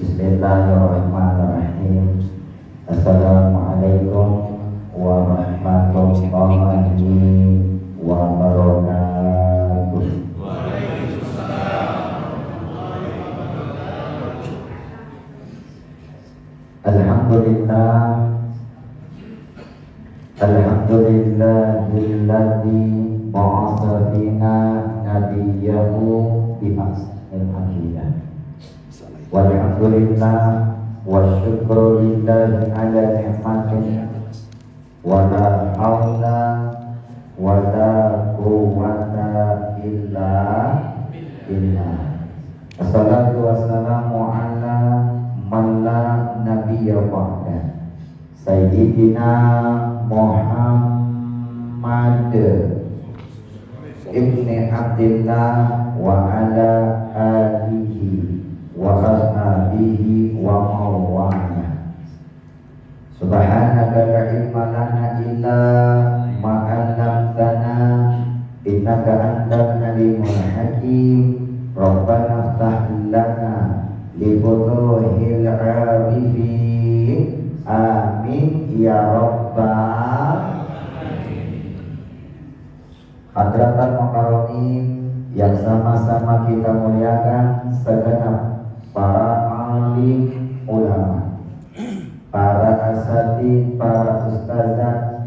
Bismillahirrahmanirrahim. Assalamualaikum warahmatullahi wabarakatuh. Alhamdulillah, alhamdulillahilladzi ba'atsa fina nabiyyahu bi ahsanil anbiya. Walhamdulillah wa syukru lillahi ala ni'matin wa la haula wa la quwwata illa billah. Assalatu wassalamu ala man la nabiyya ba'da Sayyidina Muhammad ibni Abdillah wa ala alihi wa ashabihi wa mawwala. Subhanaka la ilma lana illa ma 'allamtana innaka antal alimul hakim. Rabbana iftah lana li futuhil 'arifin. Amin ya rabbal hadratan mukarramin yang sama-sama kita muliakan segenap para alim ulama, para asatidz, para ustazah,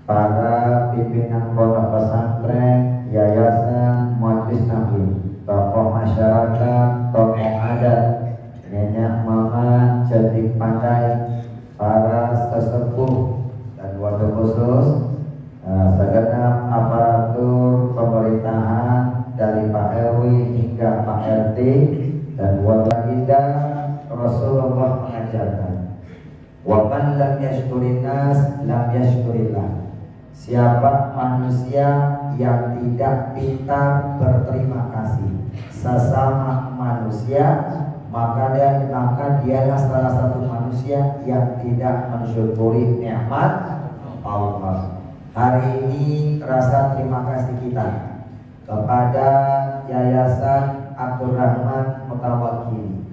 para pimpinan pondok pesantren, yayasan, majelis taklim, tokoh masyarakat, tokoh adat, nenek mama, cantik pandai, para sesepuh, dan waktu khusus segenap aparatur pemerintahan dari Pak RW hingga Pak RT dan baginda Rasulullah mengajarkan, wa man lam yashkurin nas lam yashkurillah. Siapa manusia yang tidak pintar berterima kasih sesama manusia, maka dialah salah satu manusia yang tidak mensyukuri nikmat Allah. Hari ini rasa terima kasih kita kepada Yayasan Abdurrahman Mutawakili,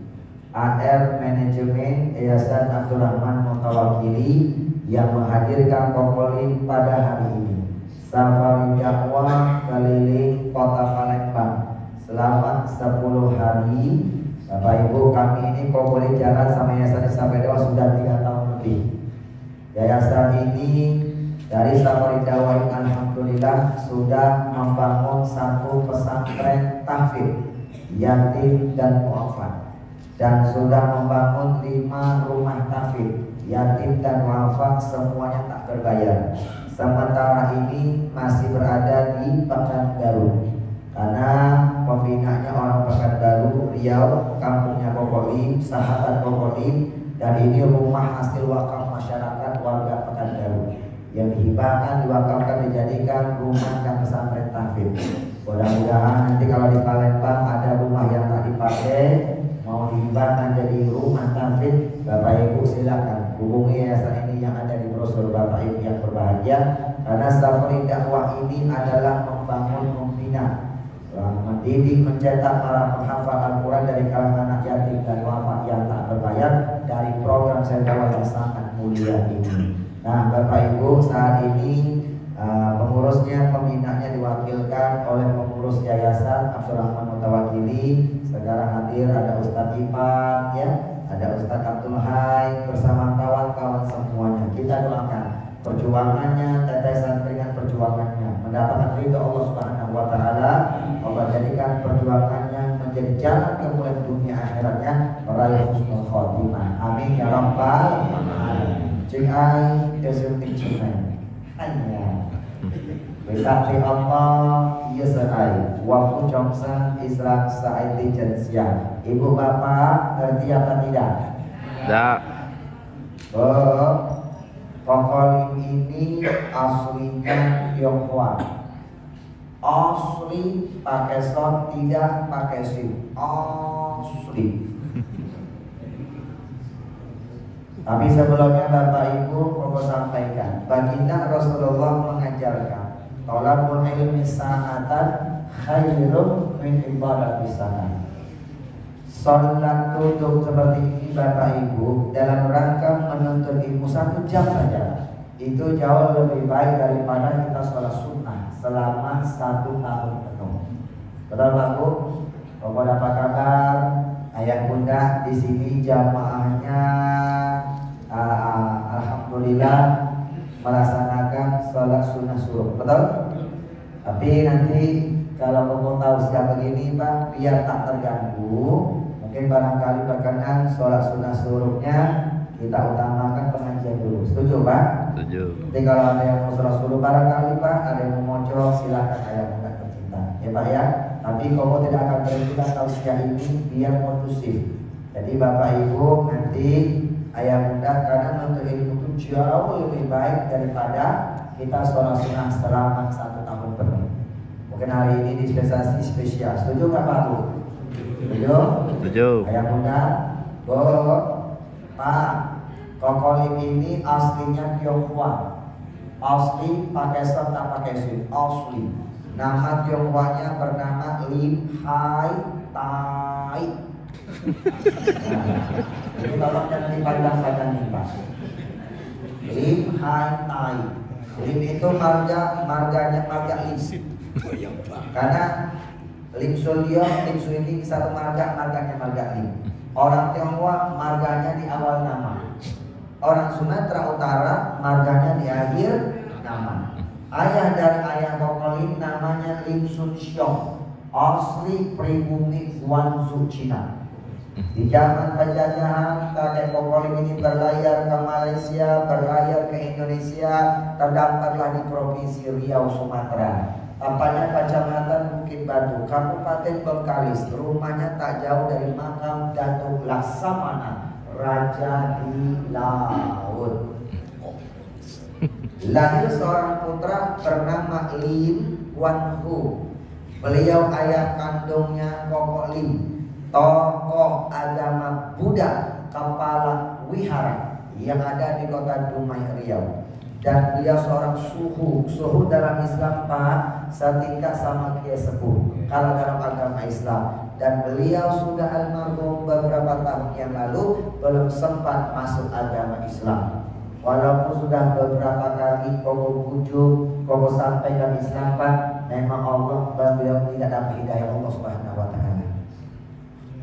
AR Manajemen Yayasan Abdurrahman Mutawakili yang menghadirkan Kokolin pada hari ini. Safari dakwah keliling Kota Palembang selama 10 hari. Bapak Ibu, kami ini Kokolin jalan sama Yayasan sampai Dewa sudah 3 tahun lebih. Yayasan ini dari Safari Dakwah alhamdulillah sudah membangun 1 pesantren tahfidz yatim dan mu'afat, dan sudah membangun 5 rumah tahfidz yatim dan mu'afat, semuanya tak berbayar. Sementara ini masih berada di Pekanbaru karena pembinanya orang Pekanbaru, Riau, kampungnya Kokolin, sahabat Kokolin, dan ini rumah hasil wakaf masyarakat warga Pekanbaru yang dihibahkan, diwakafkan, dijadikan rumah dan pesantren tahfidz. Mudah-mudahan nanti kalau di Palembang ada rumah yang tak dipakai mau dihibahkan jadi rumah tahfidz, Bapak Ibu silakan hubungi yayasan ini yang ada di brosur Bapak Ibu yang berbahagia. Karena Safari dakwah ini adalah membangun, membina, mendidik, mencetak para penghafal Al-Quran dari kalangan anak yatim dan wafat yang tak berbayar dari program Sendawa yang sangat mulia ini. Nah, Bapak Ibu, saat ini pengurusnya, pembinanya diwakilkan oleh pengurus Yayasan Abdurrahman Mutawakili. Sekarang hadir ada Ustadz Ipan, ya, ada Ustadz Abdul Hai bersama kawan-kawan semuanya. Kita doakan perjuangannya, tetesan keringat perjuangannya mendapatkan ridho Allah Subhanahu wa taala. Allah jadikan perjuangannya menjadi jalan kemuliaan dunia akhiratnya, meraih husnul khotimah. Amin ya rabbal alamin. Cing ai kesunting cimai hanya berkati Allah iya serai waktu jongsan Islam saiti jensia. Ibu bapak ngerti apa tidak? Tidak. Kokolin ini aslinya Tionghoa, asli pakai son, tidak pakai sim, asli. Tapi sebelumnya Bapak Ibu mau sampaikan, baginda Rasulullah mengajarkan, tolabul ilmi sa'atan khairun min ibadatis sana. Sholat tutup seperti ini Bapak Ibu dalam rangka menuntut ilmu 1 jam saja, itu jauh lebih baik daripada kita sholat sunnah selama 1 tahun penuh. Betul Pak Bu? Bapak apa kabar? Ayah bunda di sini jamaahnya alhamdulillah melaksanakan sholat sunnah suruh, betul? Tapi nanti kalau kamu tahu siapa begini Pak, biar tak terganggu, mungkin barangkali berkenan sholat sunnah suruhnya kita utamakan pengajian dulu. Setuju Pak? Setuju. Jadi kalau ada yang mau sholat suruh barangkali Pak, ada yang mau mocok, silakan ayah bunda tercinta, ya Pak ya. Tapi kamu tidak akan berhenti tausiah ini biar kondusif. Jadi Bapak Ibu nanti ayah bunda, karena untuk ilmu itu jauh lebih baik daripada kita sholat sunnah selama 1 tahun penuh. Mungkin hari ini dispensasi spesial. Setuju nggak Pak Bu? Setuju? Setuju. Ayah bunda, Bu, Pak, kokolim ini aslinya Tionghoa. Asli pakai set tak pakai sweet. Asli. Nama Tionghoanya bernama Lim Hai Tai. Ini tolong jangan dipandang-pandang nih Pak. Lim Hai Tai. Lim itu marganya marga Lim. Karena Lim Sulio, Lim Suini satu marganya marga Lim. Orang Tionghoa marganya di awal nama. Orang Sumatera Utara marganya di akhir nama. Ayah dari ayah kokolim namanya Lim Sun Xiong, asli pribumi Guangzhou, Cina. Di zaman penjajahan kakek kokolim ini berlayar ke Malaysia, berlayar ke Indonesia, terdaftarlah di Provinsi Riau, Sumatera. Tampaknya Kecamatan Bukit Batu, Kabupaten Bengkalis. Rumahnya tak jauh dari makam Datuk Laksamana, Raja di Laut. Lahir seorang putra bernama Lim Wan Hu. Beliau ayah kandungnya Koko Lim, tokoh agama Buddha, kepala wihara yang ada di kota Dumai, Riau. Dan beliau seorang suhu dalam Islam Pak, setingkat sama Kiai Sepuh kalau dalam agama Islam. Dan beliau sudah almarhum beberapa tahun yang lalu, belum sempat masuk agama Islam. Walaupun sudah beberapa kali kau bujuk, kau sampaikan Islam Pak, memang Allah beliau tidak dapat hidayah Allah Subhanahu Wa Taala.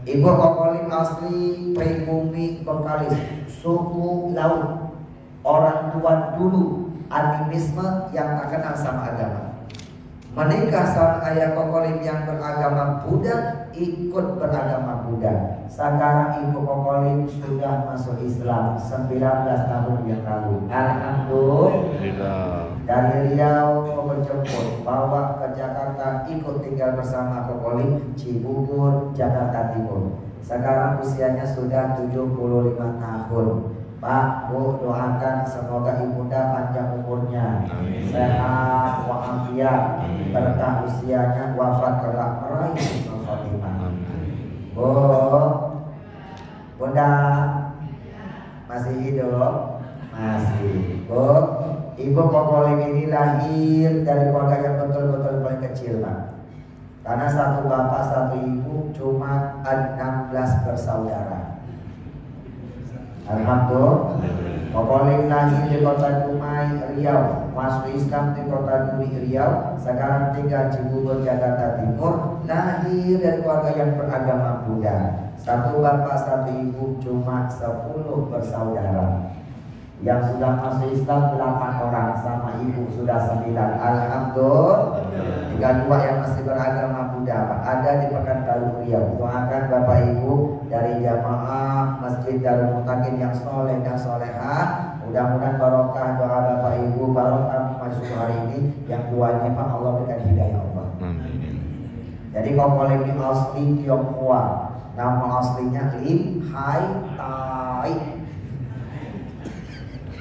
Ibu kokolim asli pribumi Bengkalis, suku Laut, orang tua dulu animisme yang tak kenal sama agama. Menikah sama ayah kokolim yang beragama Buddha, ikut beragama Buddha. Sekarang ibu kokolim sudah masuk Islam 19 tahun yang lalu. Alhamdulillah. Dari Riau menjemput, bawa ke Jakarta, ikut tinggal bersama kokolim Cibubur, Jakarta Timur. Sekarang usianya sudah 75 tahun. Pak, Bu, doakan semoga ibunda panjang umurnya, sehat walafiat, berkah usianya, wafat kelak meraih husnul khotimah. Bu, Bunda masih hidup? Masih. Bu, ibu kokolim ini lahir dari keluarga yang betul-betul paling kecil Pak. Karena satu bapak satu ibu cuma 16 bersaudara. Alhamdulillah. Kokolim lahir di kota Dumai, Riau, masuk Islam di kota Dumai, Riau. Sekarang tinggal Cibubur, Jakarta Timur. Lahir dari keluarga yang beragama Buddha. Satu bapak satu ibu cuma 10 bersaudara. Yang sudah masuk Islam 8 orang, sama ibu sudah 9. Alhamdulillah. Tinggal 2 yang masih beragama Buddha ada di Pekanbaru Riau. Doakan Bapak Ibu dari jamaah Masjid Darul Mutakin yang soleh dan solehah. Mudah-mudahan barokah doa Bapak Ibu, barokah masuk hari ini. Yang duanya Pak Allah berikan hidayah Allah. Jadi kokolim ini asli Tionghoa. Nama aslinya Lim Hai Tai.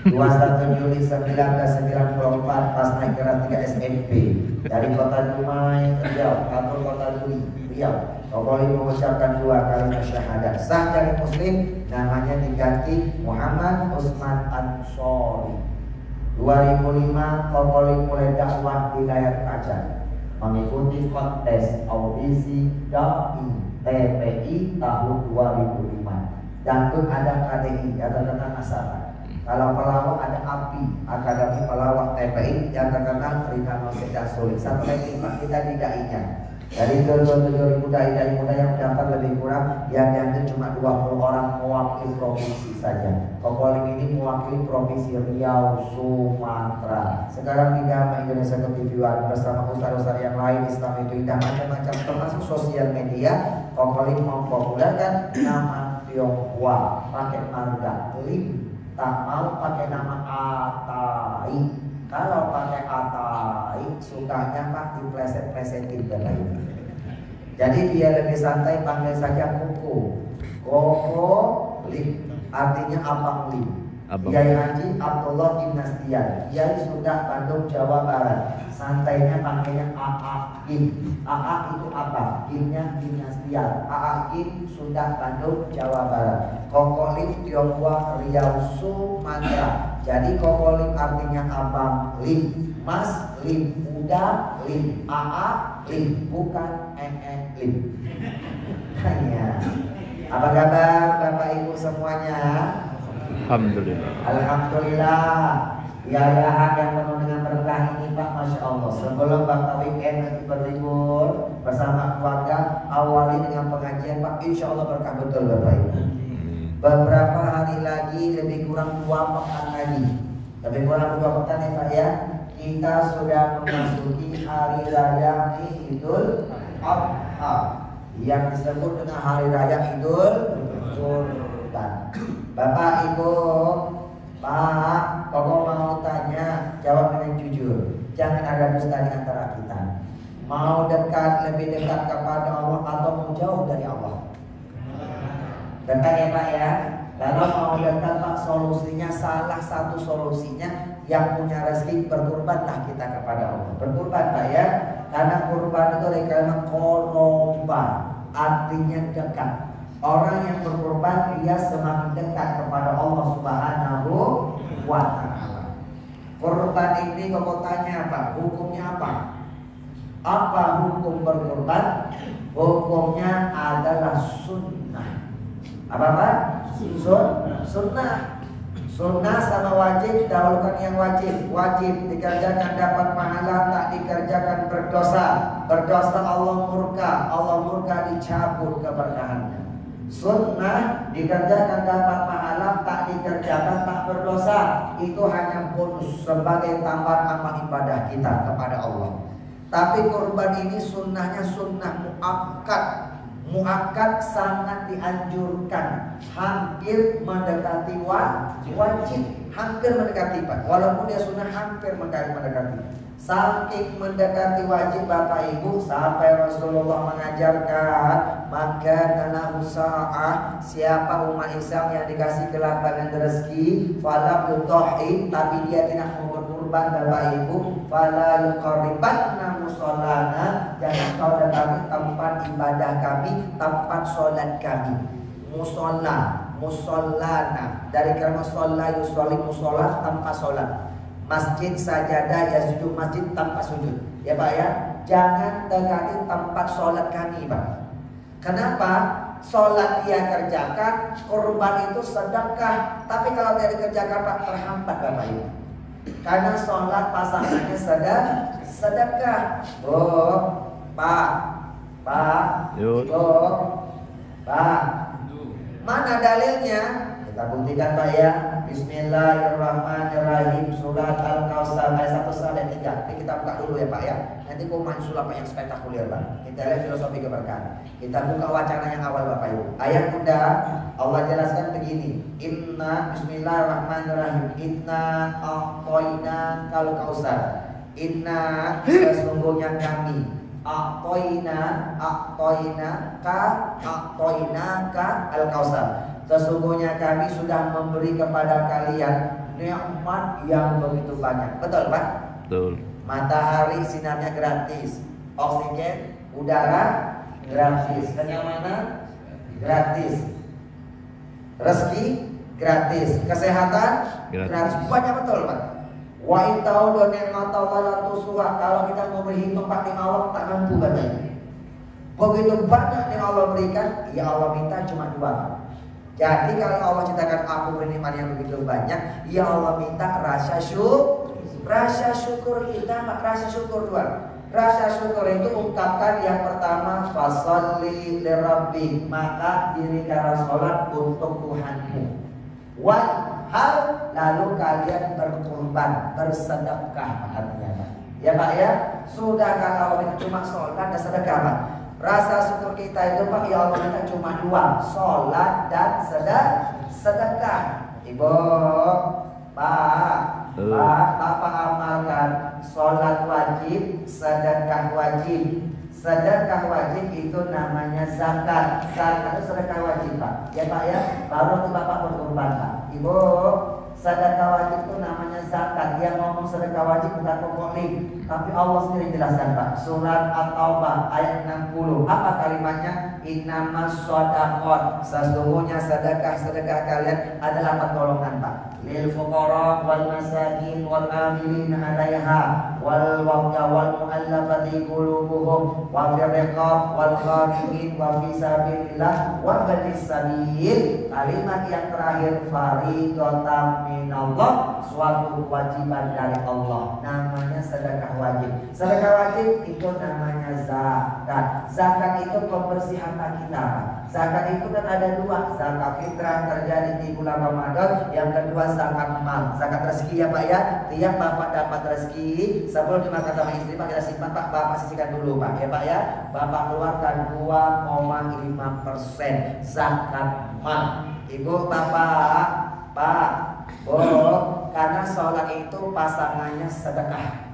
21 Juli 1994 pas naik kelas 3 SMP dari kota Dumai, Riau, atau kota Duri, Riau. Kokolim mengucapkan 2 kalimat syahadat. Sah dari Muslim, namanya diganti Muhammad Usman Ansori. 2005 Kokolim mulai dakwah di layar kaca, mengikuti kontes audisi dai TPI tahun 2005. Dangdut ada KDI, ada terkenal Nasara. Kalau pelawak ada API, Akademi Pelawak TPI yang terkenal Rina Nosek dan Sulit. Satu lagi Pak, kita di DAI-nya. Dari 7.000 dai-dai muda yang mendaftar lebih kurang, yang diambil cuma 20 orang mewakili provinsi saja. Kokolim ini mewakili provinsi Riau, Sumatera. Sekarang tidak Indonesia TV One bersama ustaz-ustaz yang lain. Islam itu indah macam-macam, termasuk sosial media. Kokolim mempopulerkan nama Tionghoa pakai marga Lim, tak mau pakai nama Atai. Kalau pakai Atai, sukanya Pak dipleset-plesetin bapak. Jadi dia lebih santai, panggil saja Koko. Koko Lim, artinya Abang Lim. Kiai Haji Abdullah bin Nastian, Kiai Sunda Bandung Jawa Barat. Santainya panggilnya AA Kim. AA itu apa? Kimnya Dinastian. AA Kim Sunda Bandung Jawa Barat. Koko Lim Tionghoa Riau Sumatera. Jadi Koko Lim artinya Abang Lim, Mas Lim, Uda Lim, AA Lim, bukan Lim. Ya. Apa kabar Bapak Ibu semuanya? Alhamdulillah. Alhamdulillah. Yayahan yang penuh dengan berkah ini Pak, Masya Allah. Sebelum Bapak weekend nanti berlibur bersama keluarga, awali dengan pengajian Pak. Insya Allah berkah betul Bapak Ibu. Beberapa hari lagi, lebih kurang 2 pekan lagi, lebih kurang 2 pekan ya Pak ya, kita sudah memasuki hari raya Idul Adha yang disebut dengan hari raya Idul Kurban. Bapak Ibu, Pak, Koko mau tanya, jawab dengan jujur. Jangan ada dusta di antara kita. Mau dekat, lebih dekat kepada Allah atau mau jauh dari Allah? Dekat ya Pak ya. Kalau mau dekat Pak, solusinya salah satu solusinya yang punya rezeki, berkurbanlah kita kepada Allah. Berkurban Pak ya. Karena kurban itu dari kalimat korban, artinya dekat. Orang yang berkorban dia semakin dekat kepada Allah Subhanahu wa ta'ala. Korban ini Koko tanya apa? Hukumnya apa? Apa hukum berkorban? Hukumnya adalah sunnah. Apa Pak? Sunnah. Sunnah sama wajib, dahulukan yang wajib. Wajib dikerjakan dapat pahala, tak dikerjakan berdosa. Berdosa Allah murka dicabut keberkahannya. Sunnah dikerjakan dapat pahala, tak dikerjakan tak berdosa. Itu hanya bonus sebagai tambahan amal ibadah kita kepada Allah. Tapi kurban ini sunnahnya sunnah muakkad. Muakkad sangat dianjurkan, hampir mendekati wajib, hampir mendekati Pak. Walaupun dia sunnah hampir mendekati. Saking mendekati wajib Bapak Ibu, sampai Rasulullah mengajarkan, maka dalam sa'ah, siapa umat Islam yang dikasih kelapangan rezeki, fala yudhi, tapi dia tidak mau berkurban Bapak Ibu, fala yuqarribanna musallana, jangan kau datangi tempat ibadah kami, tempat sholat kami. Musallana dari kalimat sholat, yusolli musola, tempat sholat. Masjid sajadah ya sujud masjid tanpa sujud. Ya Pak ya, jangan dekati tempat sholat kami Pak. Kenapa? Sholat dia kerjakan, kurban itu sedekah. Tapi kalau dia dikerjakan Pak, terhambat Bapak Ibu. Karena sholat pasangannya sedekah. Oh, Pak, mana dalilnya? Kita buktikan Pak ya. Bismillahirrahmanirrahim. Surat Al-Kausar ayat 1 sampai 3. Ini kita buka dulu ya Pak ya. Nanti kau main sulap yang spektakuler Pak. Kita lihat filosofi keberkahan. Kita buka wacana yang awal Bapak Ibu. Ayat muda Allah jelaskan begini. Inna Bismillahirrahmanirrahim. Inna a'toina kal kausar. Inna sesungguhnya kami a'toina ka al-kausar. Sesungguhnya kami sudah memberi kepada kalian nikmat yang begitu banyak. Betul Pak? Betul. Matahari sinarnya gratis, oksigen, udara gratis, kenyamanan gratis, rezeki gratis, kesehatan gratis. Banyak betul Pak. Wa in ta'udu ni'matallahi la tuhsuha. Kalau kita mau berhitung Pak 5 waktu tak mampu katanya. Begitu banyak yang Allah berikan, ya Allah minta cuma 2. Jadi kalau Allah ciptakan aku bernikmat yang begitu banyak, ya Allah minta rasa syukur. Rasa syukur kita, rasa syukur 2. Rasa syukur itu ungkapkan yang pertama, fasholli lirabbik, maka dirikanlah sholat untuk Tuhanmu. Wanhar, lalu kalian berkurban, bersedekah, artinya. Ya Pak ya, sudah kalau ini cuma sholat dan sedekah Pak. Rasa syukur kita itu Pak, ya Allah kita cuma 2, sholat dan sedekah. Ibu, Pak, Bapak amalkan sholat wajib, sedekah wajib. Sedekah wajib itu namanya zakat. Zakat itu sedekah wajib Pak. Ya Pak ya, baru itu Bapak berkurban Pak. Ibu, sedekah wajib itu namanya zakat. Dia ngomong sedekah wajib bukan pokoknya, tapi Allah sendiri jelaskan Pak. Surat At-Taubah ayat 60. Apa kalimatnya? Innamas shadaqat. Sesungguhnya sedekah kalian adalah pertolongan Pak. Lil fuqara wal masakin wal amilin 'alaiha wal mu'allafati qulubuhum wa fir riqab wal gharimin wa fi sabilillah wa banis sabil. Kalimat yang terakhir, fariidatan minallah, suatu kewajiban dari Allah, namanya sedekah wajib. Sedekah wajib itu namanya zakat. Zakat itu pembersih harta kita. Zakat itu kan ada 2, zakat fitrah terjadi di bulan Ramadan, yang kedua zakat mal, zakat rezeki ya Pak ya. Tiap Bapak dapat rezeki sebelum dimakan sama istri Pak, kita simpan Pak, Bapak sisihkan dulu Pak ya Pak ya. Bapak keluarkan 2,5% zakat mal. Ibu, Bapak, Pak, Bu, karena sholat itu pasangannya sedekah.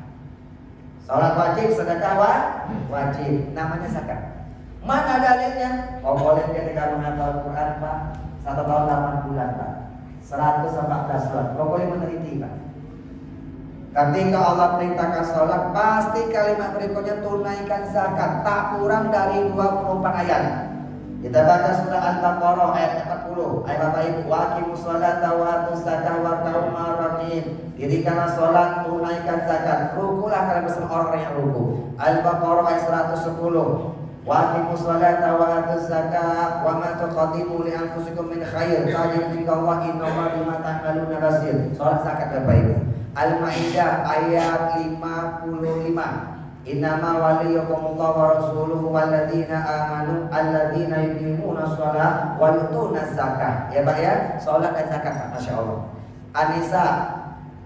Sholat wajib, sedekah wajib, namanya zakat. Mana dalilnya? Oh boleh ketika menghafal Quran Pak, 1 tahun 8 bulan Pak, 114 bulan, boleh meneliti Pak. Ketika Allah perintahkan sholat, pasti kalimat berikutnya tunaikan zakat, tak kurang dari 24 ayat. Kita baca surah Al-Baqarah ayat 40. Ayat Bapak Ibu, waqimus sholata wa atuz zakata warka'u ma'ar-raki'in. Dirikanlah sholat, tunaikan zakat, rukulah kalian bersama orang yang ruku. Al-Baqarah ayat 110. Waqimus sholata wa atuz zakata wa ma tuqaddimu li anfusikum min khair tajidu Allah innallaha bima ta'maluna basir. Sholat zakat Bapak Ibu. Al-Maidah ayat 55. Innama waliyukumullah wa rasuluhu walladzina amanu alladzina yuqimuna shalah wa yutuna zakah. Ya Pak ya, salat dan zakat Masya Allah. An-Nisa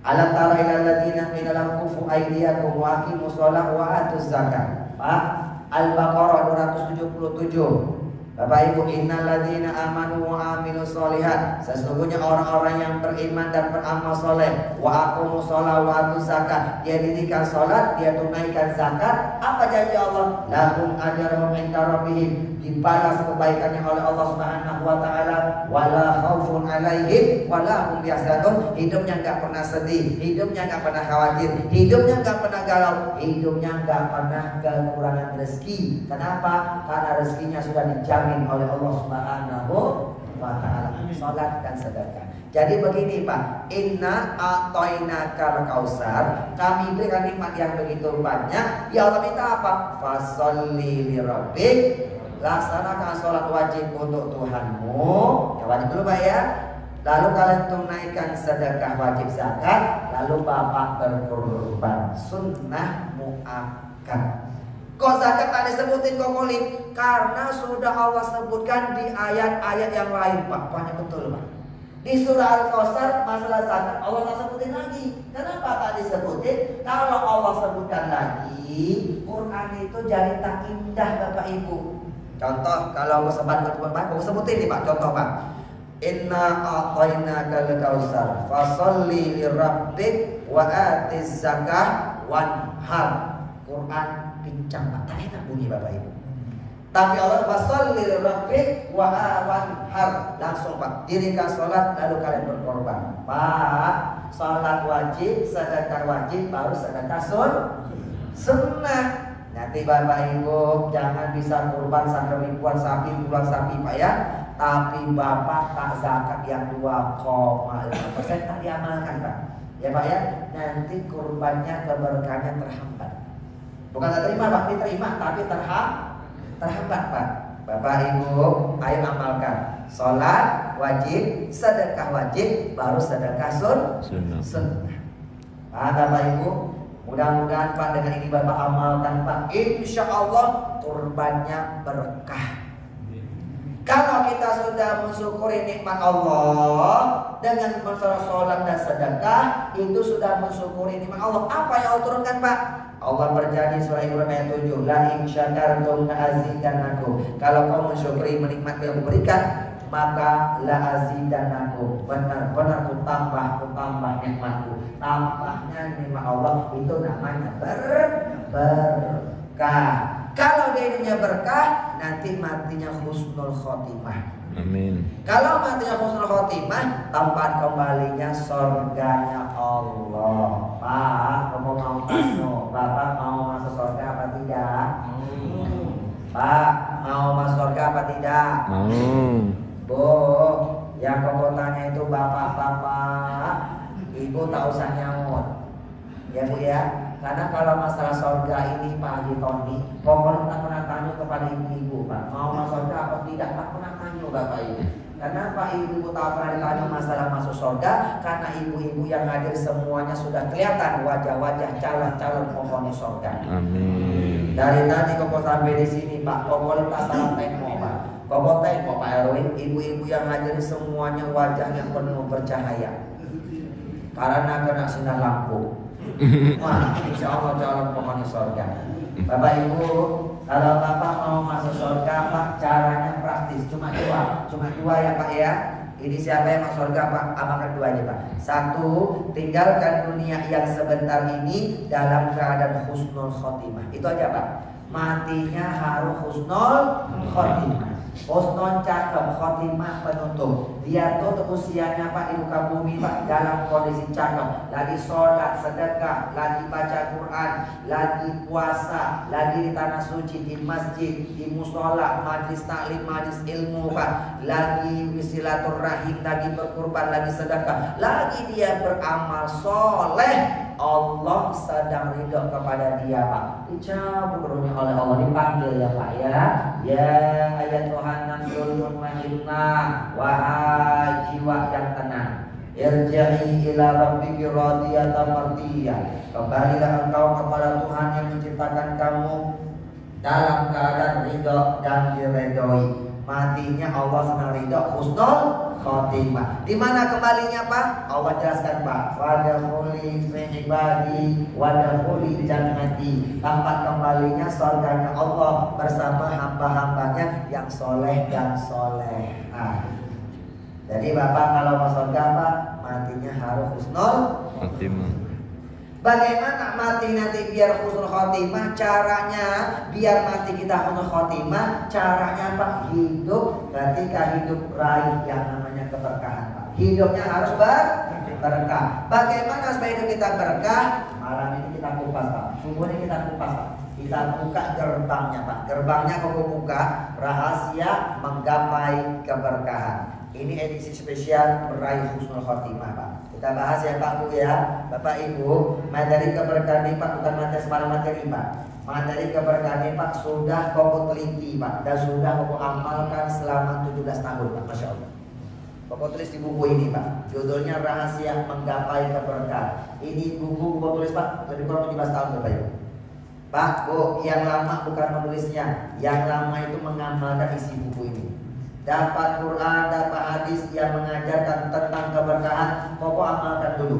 alam tara ilal ladzina qila lahum kufu aydiyakum wa aqimus shalah wa atuz zakah. Pak, Al-Baqarah 277. Bapak Ibu, innal ladzina amanu wa amilus sholihat, sesungguhnya orang-orang yang beriman dan beramal soleh, wa aqumus shalah wa atuz zakat, dia dirikan salat, dia tunaikan zakat, apa janji Allah? Lahum ajruhum 'inda rabbihim, dibalas kebaikannya oleh Allah Subhanahu wa taala, wala khaufun 'alaihim wala hum yahzanun. Hidupnya enggak pernah sedih, hidupnya enggak pernah khawatir, hidupnya enggak pernah galau, hidupnya enggak pernah kekurangan rezeki. Kenapa? Karena rezekinya sudah dijamin oleh Allah Subhanahu wa taala. Salat dan sedekah. Jadi begini Pak, inna a'tainakal kautsar, kami berikan nikmat yang begitu banyak. Ya Allah minta apa? Fasholli lirabbik, laksanakan sholat wajib untuk Tuhanmu. Ya wajib dulu Pak ya. Lalu kalian tunaikan sedekah wajib zakat, lalu Bapak berkorban, sunnah muakkad. Kok zakat tak disebutin kok Kolim? Karena sudah Allah sebutkan di ayat-ayat yang lain Pak. Banyak betul Pak. Di surah Al-Kautsar masalah zakat Allah tak sebutin lagi. Kenapa tak disebutin? Kalau Allah sebutkan lagi, Quran itu jadi tak indah Bapak Ibu. Contoh kalau mau sempat berbuat baik, mau sebutin nih Pak. Contoh Pak. Inna a'tainakal kautsar fasholli lirabbik wa atiz zakah wanhar. Quran pincang Pak, tak enak bunyi Bapak Ibu. Tapi Allah fasholli lirabbik wa wanhar, langsung Pak, dirikan sholat lalu kalian berkorban. Pak, sholat wajib, sedekah wajib, baru sedekah sunnah. Nanti Bapak Ibu jangan bisa kurban sampai ribuan sapi, puluhan sapi Pak ya. Tapi Bapak tak zakat yang 2,5% tak diamalkan Pak. Ya Pak ya, nanti kurbannya keberkahannya terhambat. Bukan tak terima Pak, diterima tapi terhambat Pak. Bapak Ibu, ayo amalkan. Sholat wajib, sedekah wajib, baru sedekah sunnah. Pak, Bapak Ibu, mudah-mudahan Pak dengan ini Bapak amalkan Pak. Insya Allah kurbannya berkah. Kalau kita sudah mensyukuri nikmat Allah dengan sholat dan sedekah, itu sudah mensyukuri nikmat Allah. Apa yang Allah turunkan Pak? Allah berjanji surah Ibrahim ayat 7, la in syakartum la azidannakum. Kalau kau mensyukuri menikmati yang kuberikan, maka la azidannakum. Benar-benar ku tambah nikmatku. Tambahnya nikmat Allah itu namanya berkah. Kalau dia hidupnya berkah, nanti matinya husnul khotimah. Amin. Kalau matinya husnul khotimah, tempat kembalinya surganya Allah. Pak, kamu mau masuk? Bapak mau masuk surga apa tidak? Pak, mau masuk surga apa tidak? Bu, yang kamu tanya itu bapak-bapak, ibu tak usah nyaut. Ya Bu ya. Karena kalau masalah surga ini Pak Haji Tony, pokoknya tak pernah tanya kepada ibu-ibu Pak, mau masuk surga apa tidak, tak pernah tanya Bapak Ibu. Karena Pak Ibu tak pernah ditanya masalah masuk surga, karena ibu-ibu yang hadir semuanya sudah kelihatan wajah-wajah calon-calon penghuni surga. Amin. Dari tadi kok sampai di sini Pak, pokoknya tak salah tengok Pak. Pokoknya tengok Pak Erwin, ibu-ibu yang hadir semuanya wajahnya penuh bercahaya. Karena kena sinar lampu. Wah, insya Allah calon penghuni surga. Bapak Ibu, kalau Bapak mau masuk surga Pak, caranya praktis, cuma dua ya Pak ya. Ini siapa yang masuk surga Pak? Amalkan dua aja Pak. Satu, tinggalkan dunia yang sebentar ini dalam keadaan husnul khotimah. Itu aja Pak. Matinya harus husnul khotimah. Husnul cakep, khotimah penutup. Dia tuh usianya Pak di muka bumi Pak dalam kondisi cakep. Lagi sholat, sedekah, lagi baca Quran, lagi puasa, lagi di tanah suci, di masjid, di musola, majlis taklim, majlis ilmu Pak. Lagi silaturahim, lagi berkurban, lagi sedekah, lagi dia beramal soleh. Allah sedang ridho kepada dia Pak. Dicabut rohnya oleh Allah, dipanggil ya Pak ya. Ya ayat Tuhan nafsul mutmainnah, wahai jiwa yang tenang, irji'i ila rabbiki radiyatan mardiyah. Kembalilah engkau kepada Tuhan yang menciptakan kamu dalam keadaan ridho dan diridhoi. Matinya Allah senang ridho, husnul khotimah. Di mana kembalinya Pak? Allah jelaskan Pak. Wadkhuli fi ibadi wadkhuli jannati. Tempat kembalinya surganya Allah bersama hamba-hambanya yang soleh dan solehah. Jadi Bapak kalau mau surga Pak, matinya harus husnul khotimah. Bagaimana mati nanti biar husnul khotimah? Caranya biar mati kita husnul khotimah, caranya Pak, hidup ketika hidup raih yang namanya keberkahan Pak. Hidupnya harus berkah. Bagaimana supaya hidup kita berkah? Malam ini kita kupas Pak, subuh ini kita kupas Pak. Kita buka gerbangnya Pak. Gerbangnya kau buka, rahasia menggapai keberkahan. Ini edisi spesial meraih husnul khotimah Pak. Kita bahas ya Pak Bu ya, Bapak Ibu. Materi keberkahan ini Pak bukan materi sembarang materi Pak. Materi keberkahan ini Pak sudah kau teliti Pak, dan sudah kau amalkan selama 17 tahun Pak, Masya Allah. Kau tulis di buku ini Pak, judulnya Rahasia Menggapai Keberkahan. Ini buku kau tulis Pak lebih kurang 17 tahun Bapak Ibu. Pak Bu, yang lama bukan menulisnya, yang lama itu mengamalkan isi buku ini. Dapat Quran, dapat hadis yang mengajarkan tentang keberkahan, pokok amalkan dulu.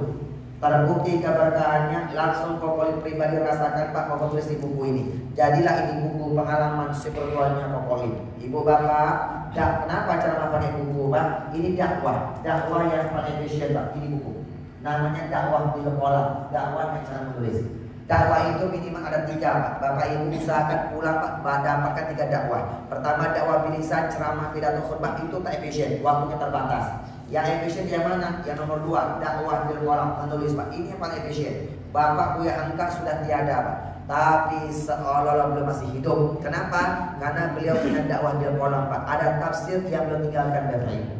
Terbukti keberkahannya, langsung pokok pribadi rasakan Pak, pokok tulis di buku ini. Jadilah ini buku pengalaman spiritualnya pokok ini. Ibu Bapak, kenapa cara pakai buku Pak? Ini dakwah yang paling efisien Pak, ini buku. Namanya dakwah di sekolah, dakwah yang cara menulis. Dakwah itu minimal ada 3 Pak. Bapak Ibu usahakan pulang Pak, dapatkan 3 dakwah. Pertama dakwah bilisan, ceramah, pidato, khutbah, itu tak efisien, waktunya terbatas. Yang efisien yang mana? Yang nomor 2, dakwah di kolam menulis Pak. Ini yang paling efisien. Bapak Buya Angka sudah tiada Pak, tapi seolah-olah beliau masih hidup. Kenapa? Karena beliau punya dakwah di kolam Pak. Ada tafsir yang beliau tinggalkan Bapak Ibu.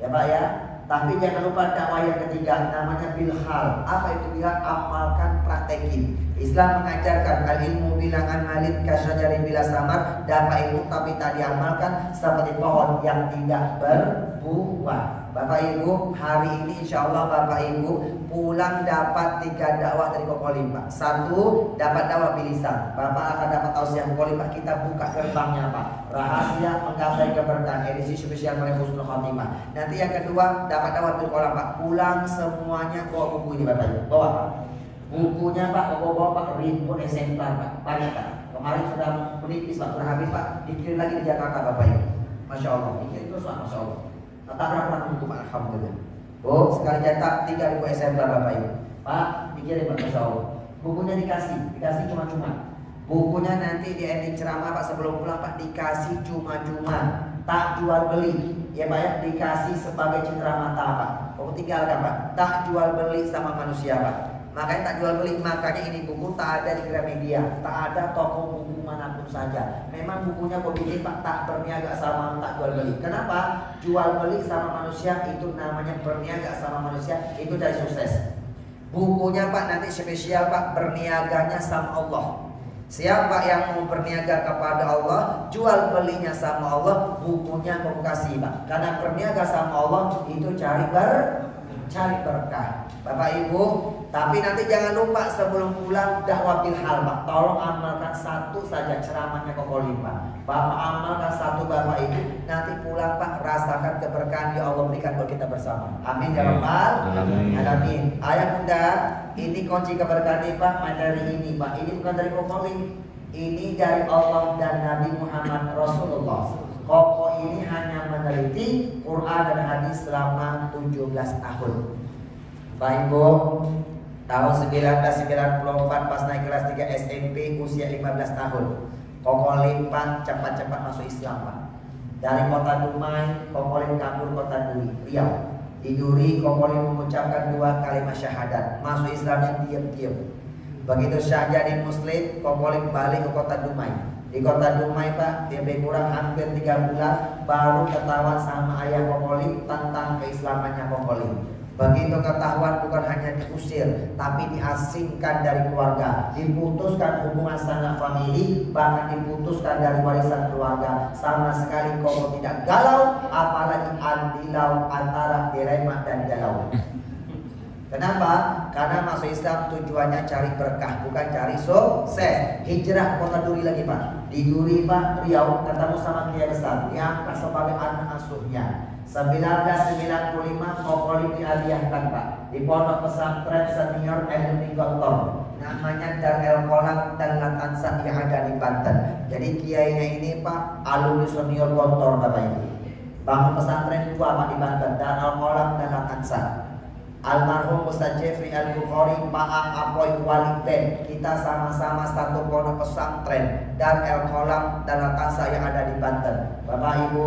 Ya Pak ya. Tapi jangan lupa dakwah yang ketiga, namanya bilhal. Apa itu bilhal? Amalkan, praktekin. Islam mengajarkan al-ilmu bilangan malin kasyajari bila samar. Dapat ilmu tapi tak diamalkan seperti pohon yang tidak berbuah. Bapak Ibu, hari ini insya Allah Bapak Ibu pulang dapat 3 dakwah dari Kokolim Pak. 1, dapat dakwah bilisan. Bapak akan dapat tausiah Kokolim Pak. Kita buka gerbangnya Pak. Rahasia menggapai keberkahan, edisi spesial meraih husnul khotimah. Nanti yang kedua dapat dakwah bil kolam Pak. Pulang semuanya bawa buku ini Bapak Ibu. Bawa Pak. Bukunya Pak, bawa Pak, ribuan eksemplar Pak. Banyak Pak. Kemarin sudah menipis Pak, sudah habis Pak. Dikirim lagi di Jakarta Bapak Ibu. Masya Allah. Dikirim terus Pak, Masya Allah. Tak berapa buku Pak, alhamdulillah. Oh, sekali cetak 3.000 eksemplar Bapak Ibu. Pak, dikirim Pak, Masya Allah. Bukunya dikasih cuma-cuma. Bukunya nanti di ending ceramah Pak sebelum pulang Pak dikasih cuma-cuma, tak jual beli. Ya Pak ya, dikasih sebagai cindera mata Pak. Oh tinggalkan Pak, tak jual beli sama manusia Pak. Makanya tak jual beli, makanya ini buku tak ada di Gramedia, tak ada toko buku manapun saja. Memang bukunya kok bikin Pak tak berniaga sama tak jual beli. Kenapa? Jual beli sama manusia itu namanya berniaga sama manusia, itu dari sukses. Bukunya Pak nanti spesial Pak, berniaganya sama Allah. Siapa yang mau berniaga kepada Allah, jual belinya sama Allah, bukunya mau kasih Pak. Karena berniaga sama Allah itu cari berkah. Bapak Ibu, tapi nanti jangan lupa sebelum pulang dakwah bilhal Pak. Tolong amalkan 1 saja ceramahnya Kokolim Pak. Bapak amalkan 1 Bapak Ibu, nanti pulang Pak rasakan keberkahan yang Allah berikan buat kita bersama. Amin ya rabbal alamin. Ayah bunda, ini kunci keberkahan ini Pak, materi ini Pak. Ini bukan dari Kokolim, ini dari Allah dan Nabi Muhammad Rasulullah. Koko ini hanya meneliti Quran dan hadis selama 17 tahun. Bapak Ibu, tahun 1994 pas naik kelas 3 SMP usia 15 tahun. Kokolim Pak cepat-cepat masuk Islam Pak. Dari kota Dumai, Kokolim kabur kota Duri, Riau. Di Duri, Kokolim mengucapkan 2 kalimat syahadat. Masuk Islamnya diam-diam. Begitu syah jadi Muslim, Kokolim balik ke kota Dumai. Di kota Dumai Pak, dia lebih kurang hampir 3 bulan baru ketahuan sama ayah Kokolim tentang keislamannya Kokolim. Begitu ketahuan bukan hanya diusir, tapi diasingkan dari keluarga, diputuskan hubungan sanak famili, bahkan diputuskan dari warisan keluarga. Sama sekali Koko tidak galau, apalagi andilau antara dilema dan galau. Kenapa? Karena masuk Islam tujuannya cari berkah, bukan cari sukses. Hijrah kota Duri lagi Pak. Di Duri Pak, Riau ketemu sama Kiai besar, diangkat sebagai anak asuhnya. 1995 Kokolim dihadiahkan Pak di pondok pesantren senior Ilmu Gontor, namanya Dar El Kolam dan Latansa yang ada di Banten. Jadi kiainya ini Pak alumni senior Gontor Bapak Ibu. Bangun pesantren 2 Pak di Banten, Dar El Kolam dan Latansa. Almarhum Ustaz Jeffrey Al-Bukhari, Pak Apoy Walid Ben, kita sama-sama satu pondok pesantren dan El Kolam dan Latansa yang ada di Banten. Bapak Ibu,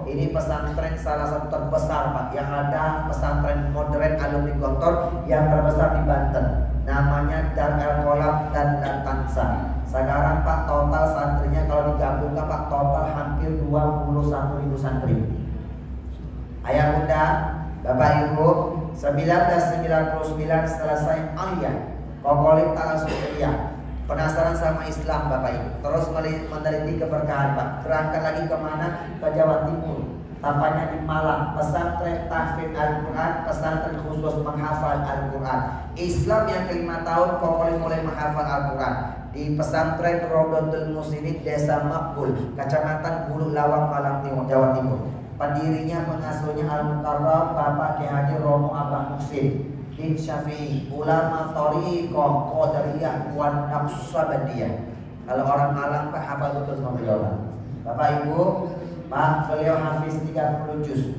ini pesantren salah satu terbesar Pak, yang ada pesantren modern alumni Gontor yang terbesar di Banten. Namanya Dar El Kolam dan Latansa. Sekarang Pak total santrinya kalau digabungkan Pak total hampir 21.000 santri. Ayah bunda, Bapak Ibu, 1999 selesai aliyah, Kokolim tak langsung kuliah. Penasaran sama Islam Bapak Ibu, terus meneliti keberkahan Pak. Berangkat lagi kemana? Ke Jawa Timur. Tampaknya di Malang, pesantren tahfidz Al-Quran, pesantren khusus menghafal Al-Quran. Islam yang ke-5 tahun Kokolim mulai menghafal Al-Quran di pesantren Rodotul Muslimin Desa Makbul, Kecamatan Bulu Lawang, Malang Timur, Jawa Timur. Pendirinya pengasuhnya Al-Mukarram Bapak Ki Haji Romo Abah Muhsin bin Syafi'i, ulama thariqah Qadariyah wa Naqsyabandiyah. Kalau orang Malang Pak hafal betul sama beliau. Bapak Ibu, Pak beliau hafiz 30 juz.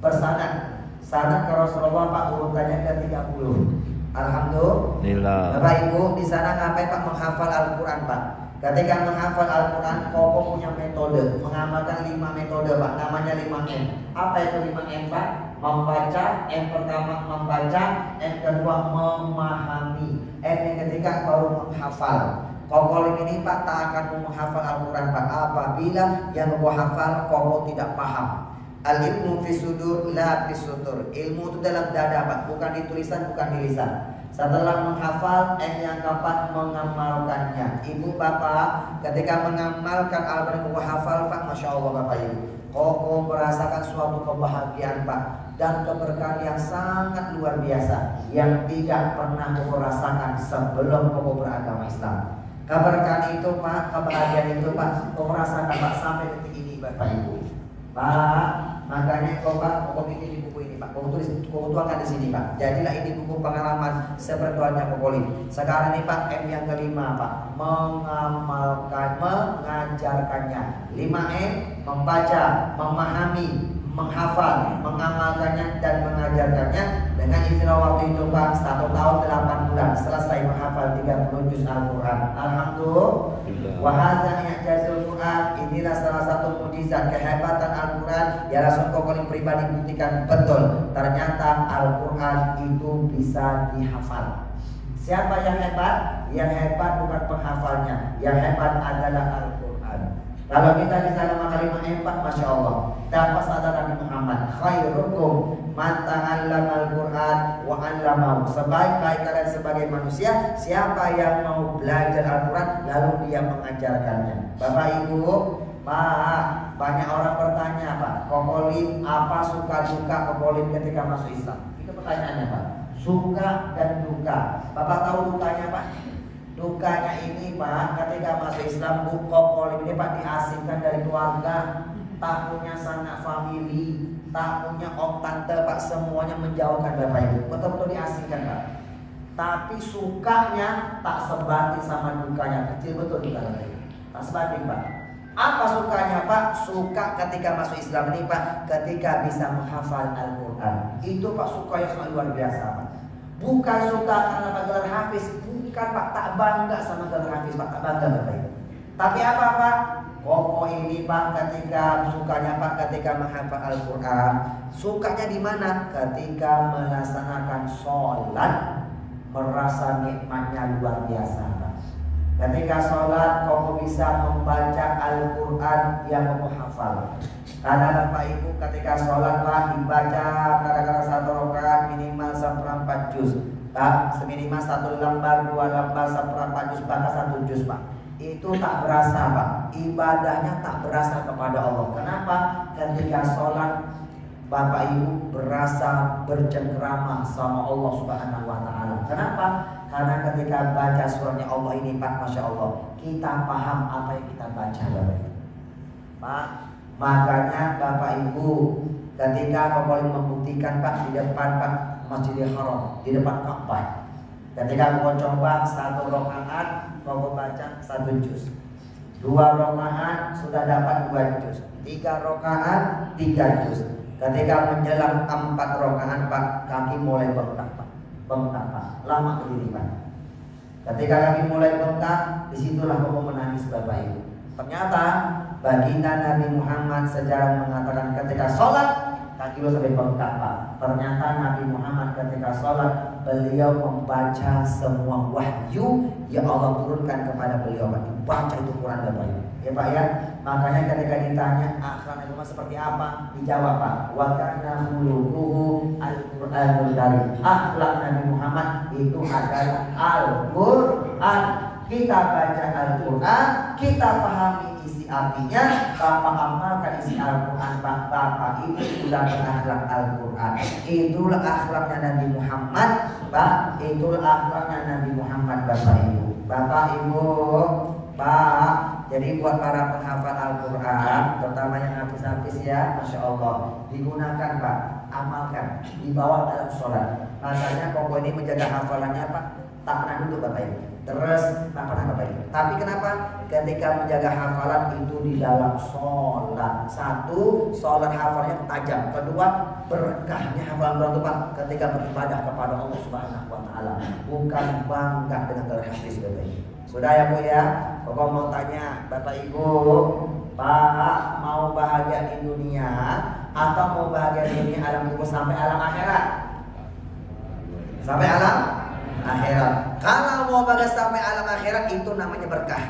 Bersanad sanad ke Rasulullah Pak urutannya ke 30. Alhamdulillah. Bapak Ibu di sana ngapain Pak? Menghafal Al-Quran Pak. Ketika menghafal Al-Quran, Koko punya metode, mengamalkan 5 metode Pak, namanya 5M. Apa itu 5M Pak? Membaca, yang pertama membaca, yang kedua memahami, yang ketiga baru menghafal. Kokolim ini Pak tak akan menghafal Al-Quran Pak apabila yang Koko hafal Koko tidak paham. Al-ilmu fi sudur la fi sudur. Ilmu itu dalam dada Pak, bukan di tulisan, bukan di lisan. Setelah menghafal, yang keempat mengamalkannya. Ibu bapak ketika mengamalkan Al-Quran menghafal Pak, Masya Allah Bapak Ibu, Koko merasakan suatu kebahagiaan Pak, dan keberkahan yang sangat luar biasa yang tidak pernah Koko rasakan sebelum Koko beragama Islam. Keberkahan itu Pak, kebahagiaan itu Pak, Koko rasakan Pak sampai detik ini Bapak Ibu. Pak, makanya Koko bikin di buku ini Pak, Koko tuangkan di sini Pak. Jadilah ini buku pengalaman sepertuanya Koko Lim. Sekarang ini Pak, M yang kelima Pak, mengamalkan, mengajarkannya. 5M, membaca, memahami, menghafal, mengamalkannya dan mengajarkannya. Dengan istilah waktu itu Pak, 1 tahun 8 bulan selesai menghafal 30 juz Al-Quran. Alhamdulillah. Wahada i'jazul Quran. Inilah salah satu mukjizat kehebatan Al-Quran yang langsung Koko Lim pribadi buktikan betul. Ternyata Al-Quran itu bisa dihafal. Siapa yang hebat? Yang hebat bukan penghafalnya, yang hebat adalah Al-Quran. Kalau kita bisa lama kalimat empat, Masya Allah, dapat sadar Nabi Muhammad, khairukum man ta'allama al-Quran wa 'allamahu. Sebaik-baik kalian sebagai manusia, siapa yang mau belajar Al-Quran lalu dia mengajarkannya. Bapak Ibu, Pak, banyak orang bertanya Pak, Koko Lim apa suka duka Koko Lim ketika masuk Islam? Itu pertanyaannya Pak. Suka dan duka. Bapak tahu dukanya Pak? Dukanya ini Pak, ketika masuk Islam Koko Lim ini Pak diasingkan dari keluarga, tak punya sanak famili, tak punya om tante Pak, semuanya menjauhkan Bapak Ibu. Betul-betul diasingkan Pak. Tapi sukanya tak sebanding sama dukanya. Kecil betul duka Bapak Ibu, tak sebanding Pak. Apa sukanya Pak? Suka ketika masuk Islam ini Pak, ketika bisa menghafal Al-Quran. Itu Pak suka yang sangat luar biasa Pak. Bukan suka karena gelar hafiz, bukan Pak, tak bangga sama gelar hafiz Pak, tak bangga Bapak Ibu. Tapi apa Pak? Koko ini Pak, ketika sukanya Pak ketika menghafal Al-Quran, sukanya di mana? Ketika melaksanakan sholat, merasa nikmatnya luar biasa Pak. Ketika sholat, Koko bisa membaca Al-Quran yang Koko hafal. Karena Bapak Ibu ketika sholat Pak dibaca kadang-kadang 1 rakaat minimal 1/4 juz. Pak, seminimal 1 lembar, 2 lembar, 1/4 juz, bahkan 1 juz Pak. Itu tak berasa Pak, ibadahnya tak berasa kepada Allah. Kenapa? Ketika sholat Bapak Ibu berasa bercengkrama sama Allah Subhanahu wa Ta'ala. Kenapa? Karena ketika baca surahnya Allah ini Pak, Masya Allah, kita paham apa yang kita baca Bapak Ibu. Pak, makanya Bapak Ibu ketika Koko Lim membuktikan Pak di depan Pak Masjidil Haram, di depan Ka'bah, ketika Koko coba 1 rakaat Koko baca 1 juz, 2 rakaat sudah dapat 2 juz, 3 rakaat 3 juz. Ketika menjelang 4 rakaat Pak, kaki mulai bengkak Pak, bengkak Pak, lama berdiri Pak. Ketika kaki mulai bengkak, disitulah Koko menangis Bapak Ibu. Ternyata baginda Nabi Muhammad sejarah mengatakan ketika sholat kaki lo sampai bengkak Pak. Ternyata Nabi Muhammad ketika sholat beliau membaca semua wahyu yang Allah turunkan kepada beliau Pak. Baca itu Quran Bapak Ibu. Ya Pak ya. Makanya ketika ditanya akhlak Nabi Muhammad seperti apa, dijawab Pak, wa kana khuluquhu al-Qur'anul Karim. Akhlak Nabi Muhammad itu adalah Al-Qur'an. Kita baca Al-Quran, kita pahami isi artinya, Bapak amalkan isi Al-Quran, Bapak ini sudah berakhlak Al-Quran. Itulah akhlaknya Nabi Muhammad, Pak. Itulah akhlaknya Nabi Muhammad, Bapak Ibu. Bapak Ibu, Pak. Jadi buat para penghafal Al-Quran, terutama yang habis-habis ya, Masya Allah, digunakan Pak, amalkan, dibawa dalam sholat. Makanya Koko ini menjaga hafalannya Pak, tak pernah duduk Bapak Ibu. Terus tak pernah Bapak Ibu. Tapi kenapa? Ketika menjaga hafalan itu di dalam sholat. 1, sholat hafalnya tajam. 2, berkahnya hafalan Quran itu Pak ketika beribadah kepada Allah Subhanahu wa Ta'ala. Bukan bangga dengan gelar hafiz Bapak Ibu. Sudah ya Bu ya? Koko mau tanya Bapak Ibu, Pak mau bahagia di dunia atau mau bahagia di dunia alam kubur sampai alam akhirat? Sampai alam akhirat. Kalau mau bahagia sampai alam akhirat itu namanya berkah.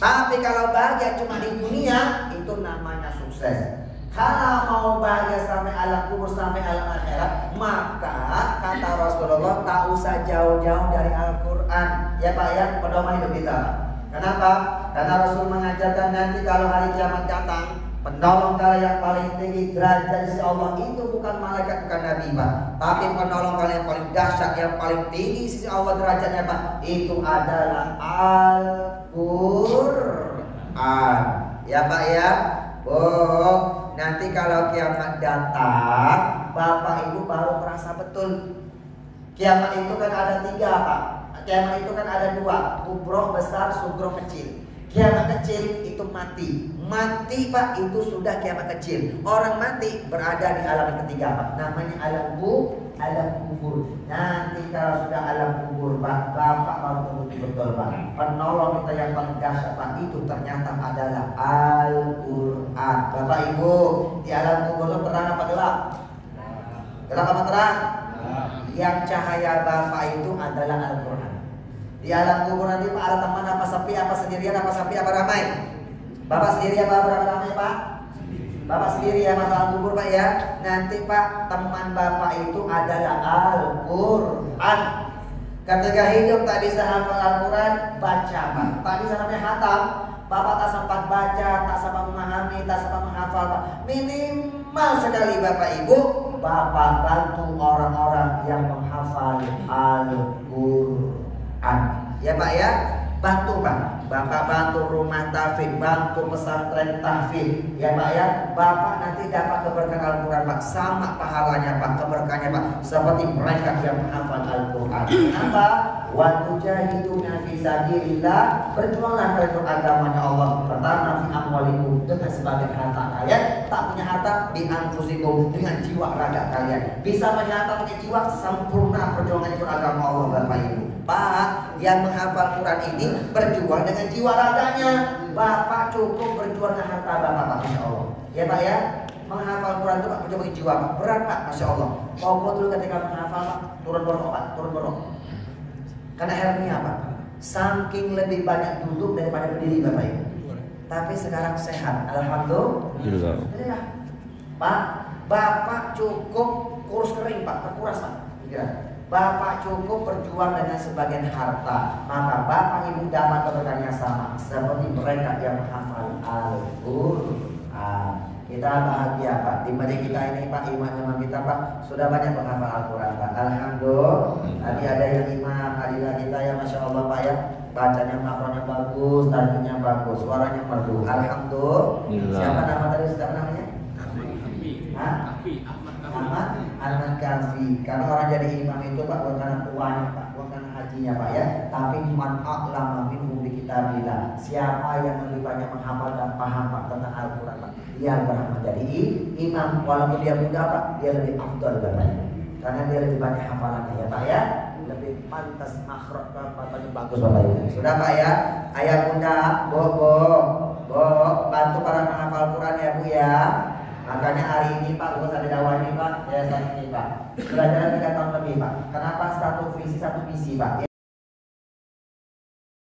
Tapi kalau bahagia cuma di dunia itu namanya sukses. Kalau mau bahagia sampai alam kubur, sampai alam akhirat, maka kata Rasulullah tak usah jauh-jauh dari Al-Quran. Ya Pak ya, pedoman hidup kita. Kenapa? Karena Rasul mengajarkan nanti kalau hari kiamat datang, penolong kalian yang paling tinggi derajat di sisi Allah itu bukan malaikat, bukan nabi Pak, tapi penolong kalian yang paling dahsyat, yang paling tinggi di sisi Allah derajatnya Pak, itu adalah Al-Quran. Ya Pak ya. Oh, nanti kalau kiamat datang, Bapak Ibu baru merasa betul. Kiamat itu kan ada 3 Pak. Kiamat itu kan ada 2, kubroh besar, sugro kecil. Kiamat kecil itu mati. Mati Pak itu sudah kiamat kecil. Orang mati berada di alam yang ketiga Pak. Namanya alam kubur. Nanti kalau sudah alam kubur Pak, Bapak baru terbukti betul Pak. Penolong kita yang paling dahsyat Pak itu ternyata adalah Al-Quran. Bapak Ibu, di alam kubur itu terang apa gelap? Gelap apa terang? Yang cahaya Bapak itu adalah Al-Quran. Di alam kubur nanti Pak ada teman apa sepi, apa sendirian, apa sepi, apa ramai? Bapak sendiri apa ramai Pak? Bapak sendiri ya masalah kubur Pak ya. Nanti Pak teman Bapak itu adalah Al-Quran. Ketika hidup tak bisa hafal Al-Quran, baca Pak. Tak bisa namanya hatam. Bapak tak sempat baca, tak sempat memahami, tak sempat menghafal Pak. Minimal sekali Bapak Ibu, Bapak bantu orang-orang yang menghafal Al-Quran. Ya Pak ya, bantu Pak. Bapak bantu rumah tahfidz, bantu pesantren tahfidz. Ya Pak ya, Bapak nanti dapat keberkahan Al-Quran Pak, sama pahalanya Pak, keberkahannya Pak, seperti mereka yang menghafal Al-Quran. Kenapa? Wa tujahiduna fi sabilillah, berjuanglah untuk agamanya Allah. Pertama fi amwalikum, dengan sebagian harta kalian. Tak punya harta, bi anfusikum, dengan jiwa raga kalian. Bisa punya harta, punya jiwa, sempurna perjuangan untuk agama Allah Bapak Ibu. Pak, yang menghafal Quran ini berjuang dengan jiwa raganya. Bapak cukup berjuang dengan harta Bapak Pak, Masya Allah. Ya Pak ya, menghafal Quran itu Pak berjuang dengan jiwa Pak. Berat Pak, Masya Allah. Pokok dulu ketika menghafal Pak, turun borok Pak, turun borok. Karena hernia Pak, saking lebih banyak duduk daripada berdiri Bapak Ibu. Tapi sekarang sehat, alhamdulillah. Pak, Bapak cukup kurus kering Pak, terkuras Pak. Bapak cukup berjuang dengan sebagian harta, maka Bapak Ibu dapat keberkahan yang sama seperti mereka yang menghafal Al-Quran. Kita bahagia Pak, di masjid kita ini Pak, imam-imam kita Pak sudah banyak menghafal Al-Quran Pak. Alhamdulillah. Tadi ada yang imam adillah kita ya, Masya Allah Pak ya, bacanya makronya bagus, tajwidnya bagus, suaranya merdu. Alhamdulillah. Siapa nama tadi, siapa namanya? Ahmad Kafi. Karena orang jadi imam itu Pak bukan karena tuanya Pak, bukan karena hajinya Pak ya, tapi man a'lama minhu bi kitabillah. Siapa yang lebih banyak menghafal dan paham Pak tentang Al-Quran Pak, dia berhak menjadi imam. Walaupun dia muda Pak, dia lebih afdal Bapak Ibu, karena dia lebih banyak hafalannya ya Pak ya, lebih pantas makhraj Bapaknya bagus Bapak Ibu. Sudah Pak ya, ayah bunda, bantu para menghafal Quran ya Bu ya. Makanya hari ini Pak, bukan ada dakwah ini Pak, yayasan ini Pak, belajar 3 tahun lebih Pak. Kenapa? Satu visi, satu misi Pak.